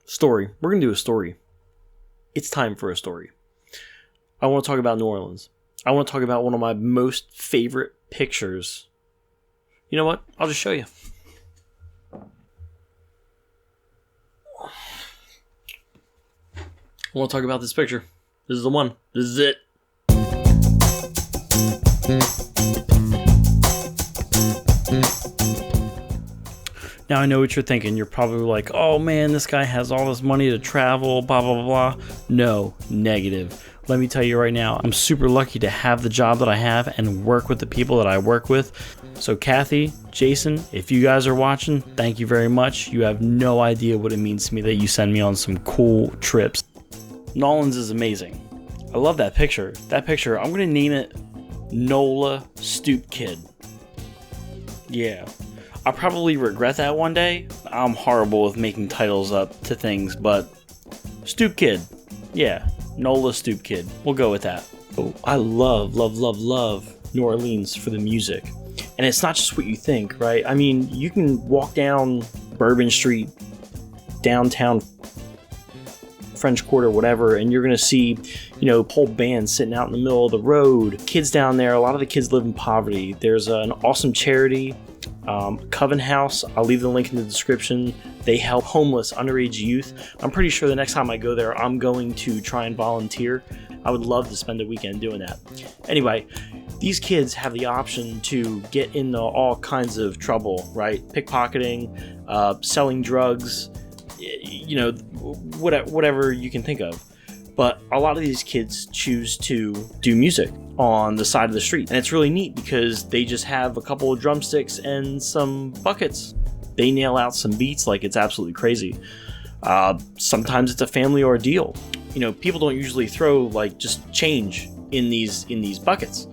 Story. We're going to do a story. It's time for a story. I want to talk about New Orleans. I want to talk about one of my most favorite pictures. You know what? I'll just show you. I want to talk about this picture. This is the one. This is it. Now I know what you're thinking. You're probably like, oh man, this guy has all this money to travel, blah, blah, blah, blah. No, negative. Let me tell you right now, I'm super lucky to have the job that I have and work with the people that I work with. So Kathy, Jason, if you guys are watching, thank you very much. You have no idea what it means to me that you send me on some cool trips. Nolans is amazing. I love that picture. That picture, I'm going to name it NOLA Stoop Kid. Yeah. I'll probably regret that one day. I'm horrible with making titles up to things, but Stoop Kid. Yeah, NOLA Stoop Kid. We'll go with that. Oh, I love New Orleans for the music. And it's not just what you think, right? I mean, you can walk down Bourbon Street, downtown French Quarter, whatever, and you're going to see, whole bands sitting out in the middle of the road. Kids down there, a lot of the kids live in poverty. There's an awesome charity, Coven House. I'll leave the link in the description. They help homeless underage youth. I'm pretty sure the next time I go there, I'm going to try and volunteer. I would love to spend a weekend doing that. Anyway, these kids have the option to get into all kinds of trouble, right? Pickpocketing, selling drugs, whatever you can think of. But a lot of these kids choose to do music on the side of the street. And it's really neat because they just have a couple of drumsticks and some buckets. They nail out some beats like it's absolutely crazy. Sometimes it's a family ordeal. People don't usually throw like just change in these buckets.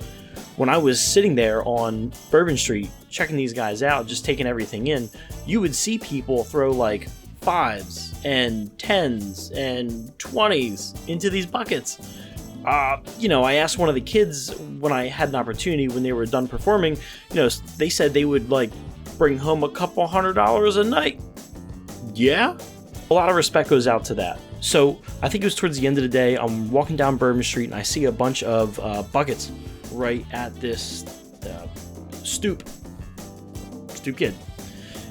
When I was sitting there on Bourbon Street checking these guys out, just taking everything in, you would see people throw like 5s and 10s and 20s into these buckets. I asked one of the kids when I had an opportunity when they were done performing, they said they would like bring home a couple $100 a night. Yeah, a lot of respect goes out to that. So I think it was towards the end of the day, I'm walking down Bourbon Street and I see a bunch of buckets right at this Stoop Kid.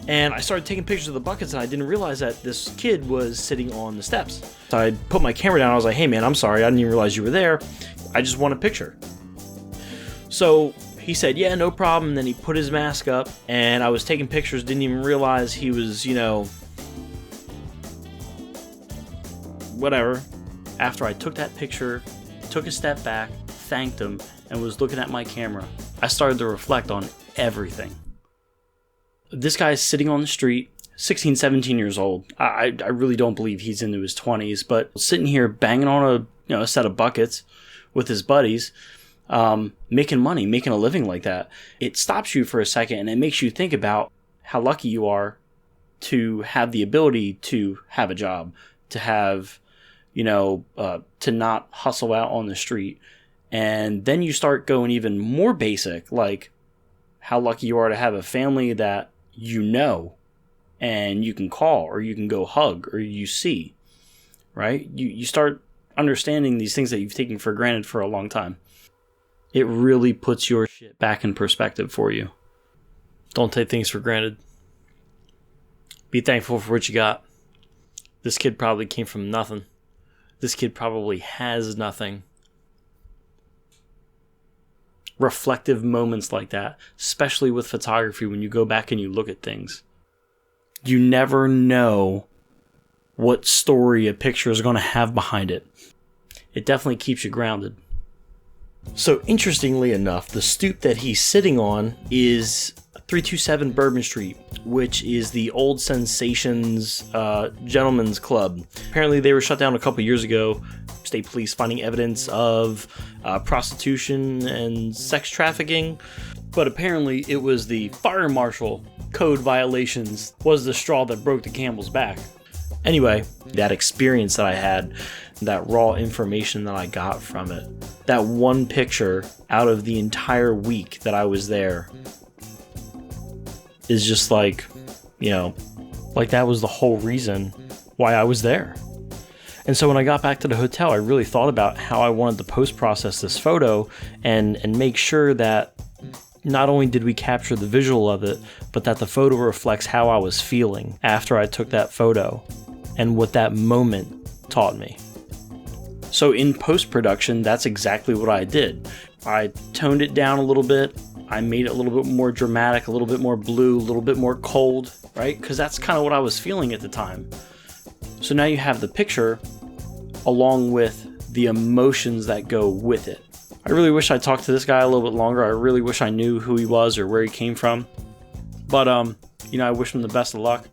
And I started taking pictures of the buckets and I didn't realize that this kid was sitting on the steps. So I put my camera down. I was like, hey man, I'm sorry. I didn't even realize you were there. I just want a picture. So he said, yeah, no problem. And then he put his mask up and I was taking pictures. Didn't even realize he was, whatever. After I took that picture, took a step back, thanked him, and was looking at my camera, I started to reflect on everything. This guy's sitting on the street, 16, 17 years old. I really don't believe he's into his 20s, but sitting here banging on a set of buckets with his buddies, making money, making a living like that. It stops you for a second and it makes you think about how lucky you are to have the ability to have a job, to have, to not hustle out on the street. And then you start going even more basic, like how lucky you are to have a family that and you can call or you can go hug or you see, right? You start understanding these things that you've taken for granted for a long time. It really puts your shit back in perspective for you. Don't take things for granted. Be thankful for what you got. This kid probably came from nothing. This kid probably has nothing. Reflective moments like that, especially with photography, when you go back and you look at things, you never know what story a picture is going to have behind it. It definitely keeps you grounded. So interestingly enough, the stoop that he's sitting on is 327 Bourbon Street, which is the old Sensations Gentlemen's Club. Apparently they were shut down a couple years ago. State police finding evidence of prostitution and sex trafficking. But apparently it was the fire marshal code violations was the straw that broke the camel's back. Anyway, that experience that I had, that raw information that I got from it, that one picture out of the entire week that I was there is just like, Like that was the whole reason why I was there. And so when I got back to the hotel, I really thought about how I wanted to post-process this photo and make sure that not only did we capture the visual of it, but that the photo reflects how I was feeling after I took that photo and what that moment taught me. So in post-production, that's exactly what I did. I toned it down a little bit. I made it a little bit more dramatic, a little bit more blue, a little bit more cold, right? Because that's kind of what I was feeling at the time. So now you have the picture along with the emotions that go with it. I really wish I talked to this guy a little bit longer. I really wish I knew who he was or where he came from. But, you know, I wish him the best of luck.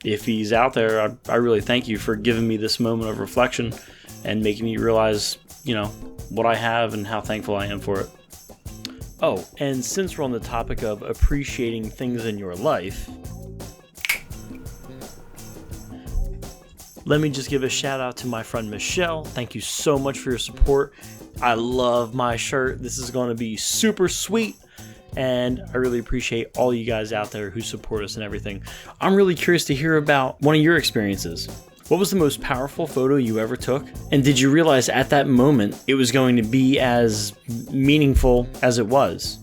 If he's out there, I really thank you for giving me this moment of reflection and making me realize, you know, what I have and how thankful I am for it. Oh, and since we're on the topic of appreciating things in your life, let me just give a shout out to my friend Michelle. Thank you so much for your support. I love my shirt. This is going to be super sweet. And I really appreciate all you guys out there who support us and everything. I'm really curious to hear about one of your experiences. What was the most powerful photo you ever took? And did you realize at that moment it was going to be as meaningful as it was?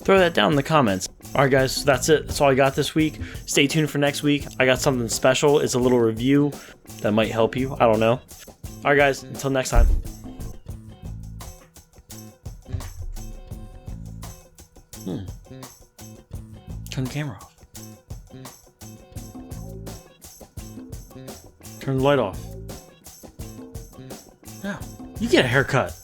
Throw that down in the comments. Alright guys, so that's it. That's all I got this week. Stay tuned for next week. I got something special. It's a little review that might help you. I don't know. Alright guys, until next time. Turn the camera off. Turn the light off. Now, you get a haircut.